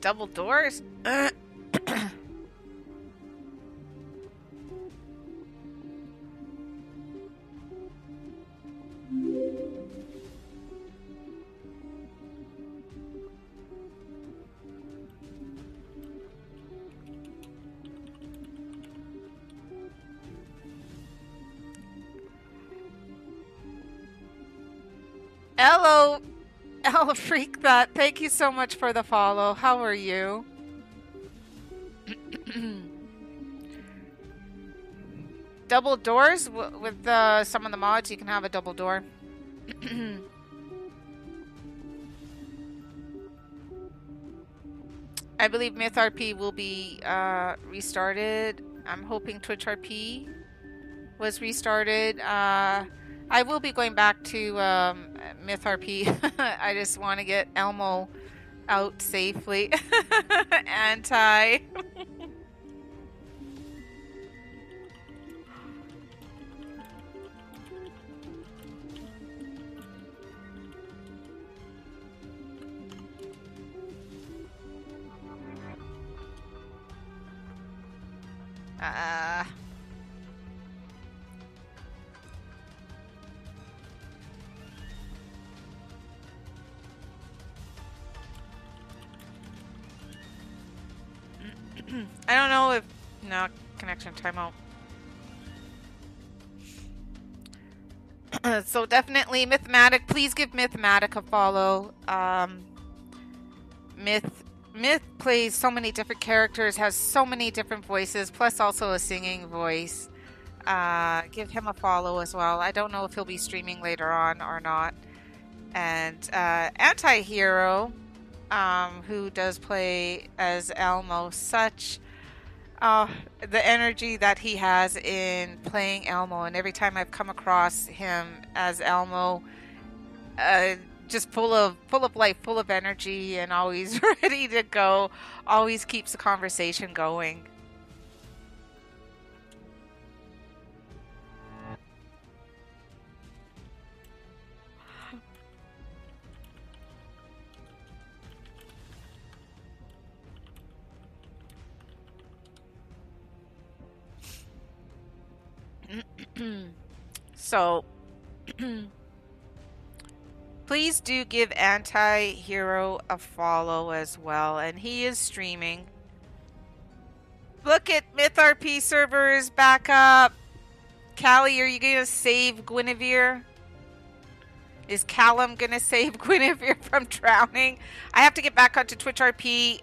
double doors? Hello, Hello, Freak That. Thank you so much for the follow. How are you? Double doors with some of the mods. You can have a double door. I believe MytheRP will be restarted. I'm hoping TwitchRP was restarted. I will be going back to MytheRP. I just want to get Elmo out safely. Anti. I don't know if... No, connection timeout. So definitely Mythmatic. Please give Mythmatic a follow. Myth plays so many different characters, has so many different voices, plus also a singing voice. Give him a follow as well. I don't know if he'll be streaming later on or not. And Anti-Hero, who does play as Elmo, such the energy that he has in playing Elmo, and every time I've come across him as Elmo, just full of life, full of energy, and always ready to go, always keeps the conversation going. So please do give Anti-Hero a follow as well, and he is streaming. Look at MytheRP servers back up. Callie, are you gonna save Gwynevere? Is Callum gonna save Gwynevere from drowning? I have to get back onto TwitchRP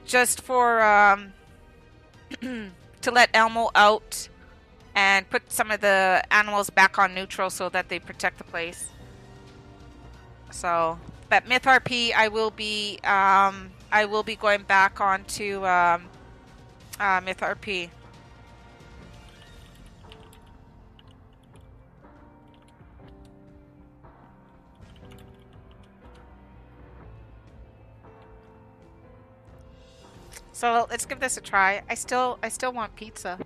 just for to let Elmo out and put some of the animals back on neutral so that they protect the place. So, but MytheRP, I will be going back onto MytheRP. So let's give this a try. I still want pizza.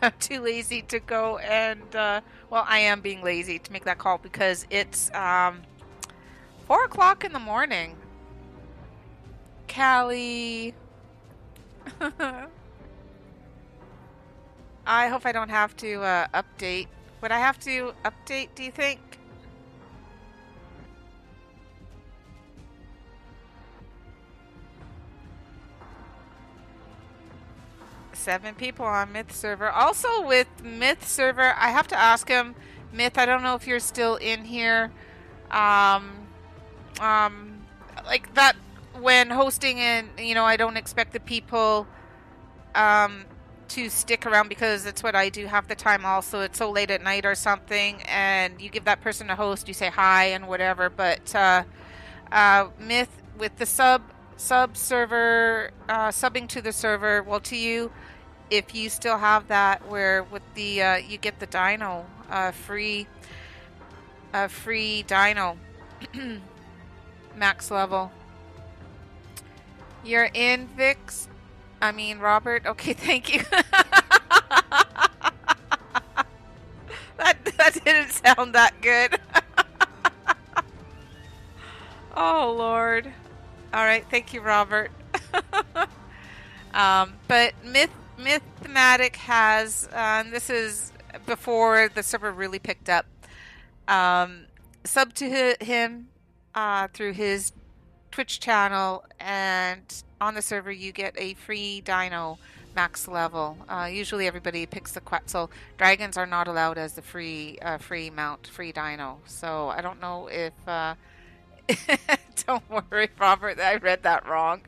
I'm too lazy to go and well, I am being lazy to make that call because it's 4 o'clock in the morning. Callie. I hope I don't have to update. Would I have to update, do you think? Seven people on Myth server. Also with Myth server, I have to ask him, Myth, I don't know if you're still in here. Like that when hosting, and you know, I don't expect the people to stick around because it's what I do half the time. Also, it's so late at night or something, and you give that person a host, you say hi and whatever. But Myth with the sub server, subbing to the server, well, to you, if you still have that, where with the you get the dino free dino max level. You're in, Vix. I mean, Robert. Okay, thank you. that didn't sound that good. Oh, Lord. All right. Thank you, Robert. But Mythematic has, this is before the server really picked up, um, sub to him through his Twitch channel, and on the server you get a free dino max level. Usually everybody picks the Quetzal. Dragons are not allowed as the free mount, free dino. So I don't know if don't worry, Robert, I read that wrong.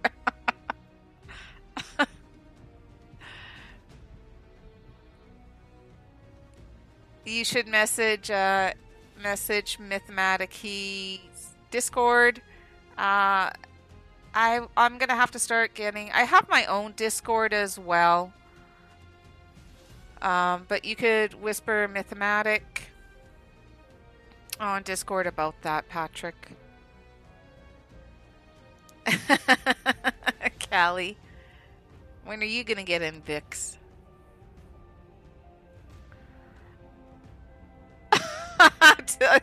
You should message Mythematic. He's Discord. Uh, I'm gonna have to start getting. I have my own Discord as well. But you could whisper Mythematic on Discord about that, Patrick. Callie, when are you gonna get in Vix?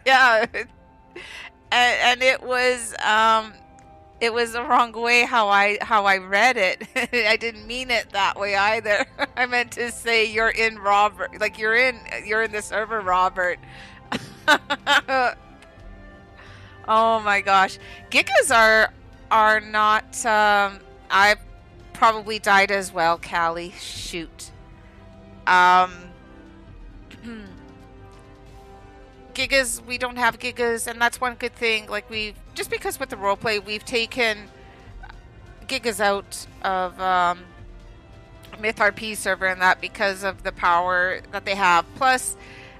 Yeah, and it was the wrong way how I read it. I didn't mean it that way either. I meant to say you're in Robert, like you're in the server, Robert. Oh my gosh, Gigas are not. I probably died as well, Callie. Shoot. Gigas, we don't have Gigas, and that's one good thing. Like, just because with the roleplay we've taken Gigas out of MytheRP server, and that because of the power that they have. Plus,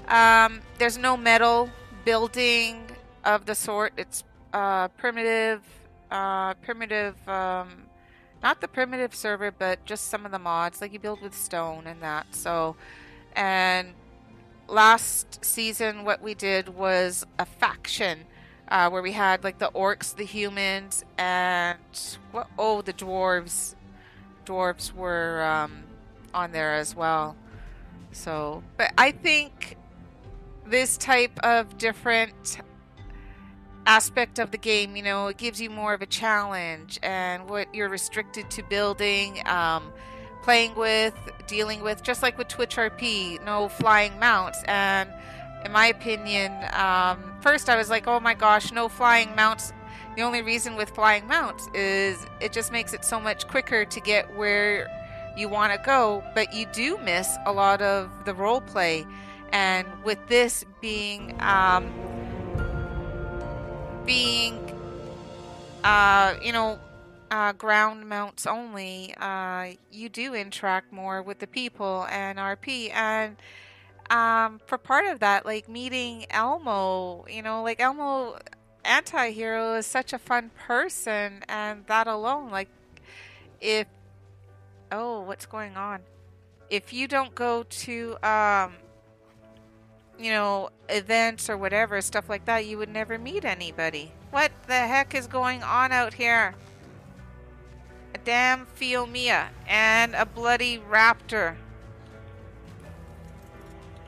there's no metal building of the sort. It's primitive, not the primitive server, but just some of the mods. Like, you build with stone and that. So, and last season what we did was a faction where we had like the orcs, the humans, and the dwarves were on there as well. So, but I think this type of different aspect of the game, you know, it gives you more of a challenge, and what you're restricted to building, playing with, dealing with, just like with Twitch RP, no flying mounts. And in my opinion, first I was like, oh my gosh, no flying mounts. The only reason with flying mounts is it just makes it so much quicker to get where you want to go, but you do miss a lot of the role play. And with this being ground mounts only, you do interact more with the people and RP. And for part of that, like meeting Elmo, like Elmo Anti-Hero is such a fun person, and that alone, like, what's going on? If you don't go to events or whatever, stuff like that, you would never meet anybody. What the heck is going on out here? A damn Fiomia and a bloody raptor.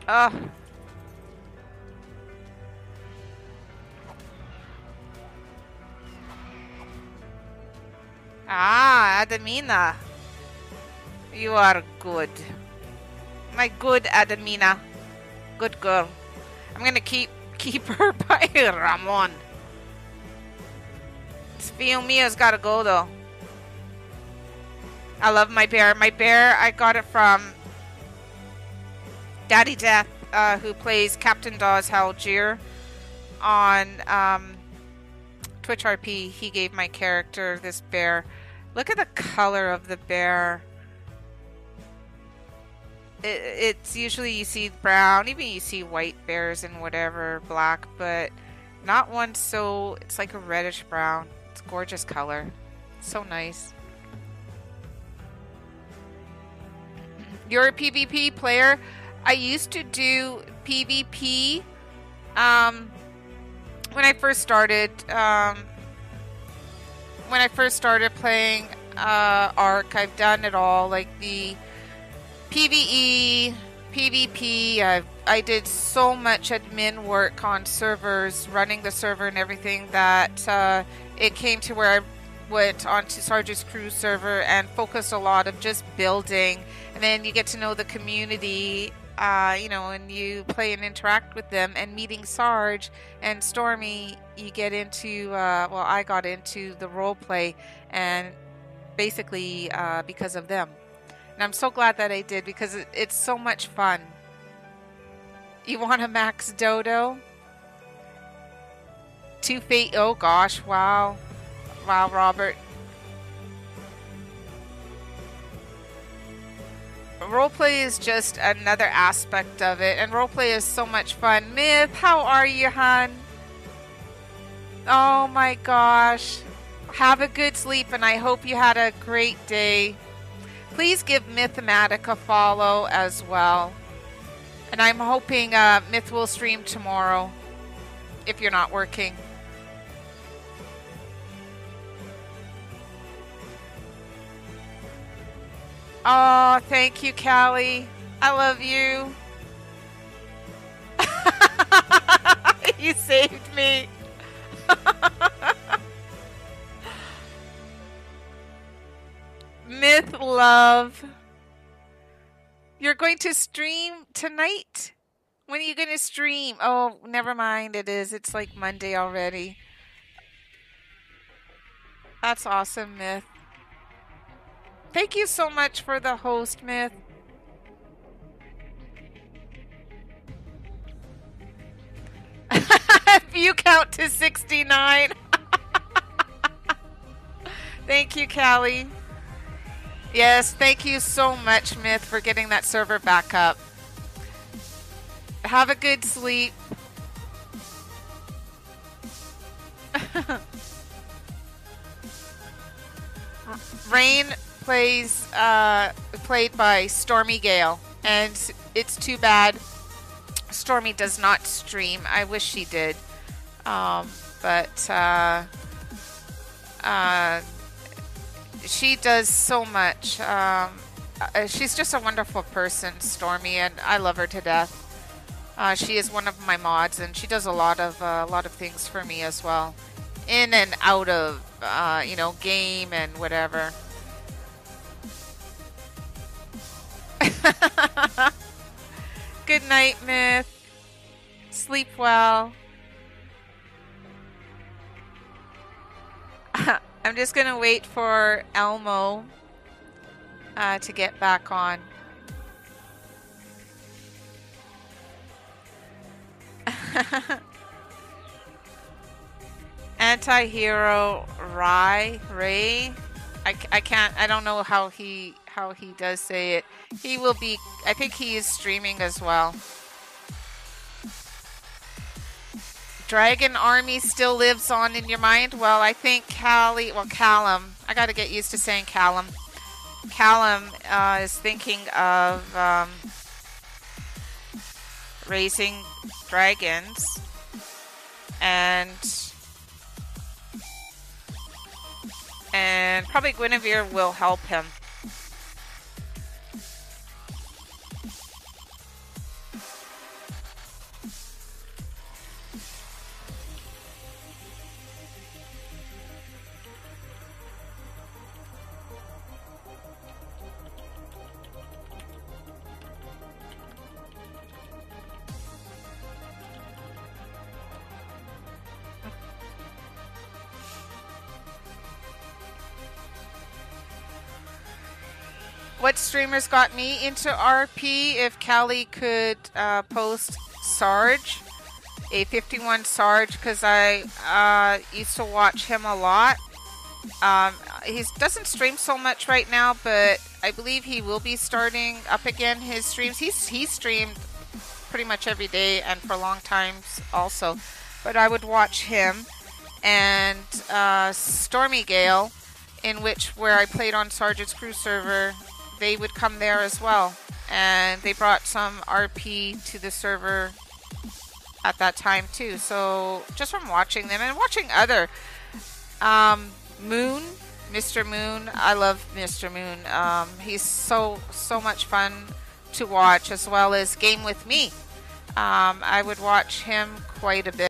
Ugh. Ah, Adamina. You are good. My good Adamina. Good girl. I'm gonna keep her by Ramon. Fiomia's gotta go though. I love my bear. My bear, I got it from Daddy Death, who plays Captain Dawes Halgier on Twitch RP. He gave my character this bear. Look at the color of the bear. It's usually you see brown, even you see white bears and whatever, black, but not one so, it's like a reddish brown. It's a gorgeous color. It's so nice. You're a PvP player? I used to do PvP when I first started playing Ark. I've done it all, like the PvE, PvP, I've I did so much admin work on servers, running the server and everything, that it came to where I went onto Sarge's crew server and focused a lot of just building, and then you get to know the community, you know, and you play and interact with them, and meeting Sarge and Stormy, you get into, well, I got into the role play, and basically because of them. And I'm so glad that I did, because it's so much fun. You want a max dodo? Two fate. Oh gosh, wow. Wow, Robert. Roleplay is just another aspect of it, and roleplay is so much fun. Myth, how are you, hon? Oh my gosh. Have a good sleep, and I hope you had a great day. Please give Mythematic a follow as well. And I'm hoping Myth will stream tomorrow, if you're not working. Oh, thank you, Callie. I love you. You saved me. Myth love. You're going to stream tonight? When are you going to stream? Oh, never mind. It is. It's like Monday already. That's awesome, Myth. Thank you so much for the host, Myth. If you count to 69. Thank you, Callie. Yes, thank you so much, Myth, for getting that server back up. Have a good sleep. Rain played by Stormy Gale, and it's too bad Stormy does not stream. I wish she did, but she does so much. She's just a wonderful person, Stormy, and I love her to death. She is one of my mods, and she does a lot of things for me as well, in and out of you know, game and whatever. Good night, Myth. Sleep well. I'm just gonna wait for Elmo to get back on. Anti-hero Ray. I can't. I don't know how he does say it. He will be. I think he is streaming as well. Dragon Army still lives on in your mind? Well, I think Callum. I got to get used to saying Callum. Callum is thinking of raising dragons, and probably Gwynevere will help him. What streamers got me into RP? If Callie could post Sarge, a 51 Sarge, because I used to watch him a lot. He doesn't stream so much right now, but I believe he will be starting up again his streams. He's streamed pretty much every day and for long times also. But I would watch him and Stormy Gale, where I played on Sarge's crew server. They would come there as well, and they brought some RP to the server at that time too. So just from watching them and watching other Mr. Moon, I love Mr. Moon. He's so much fun to watch, as well as Game with Me. I would watch him quite a bit.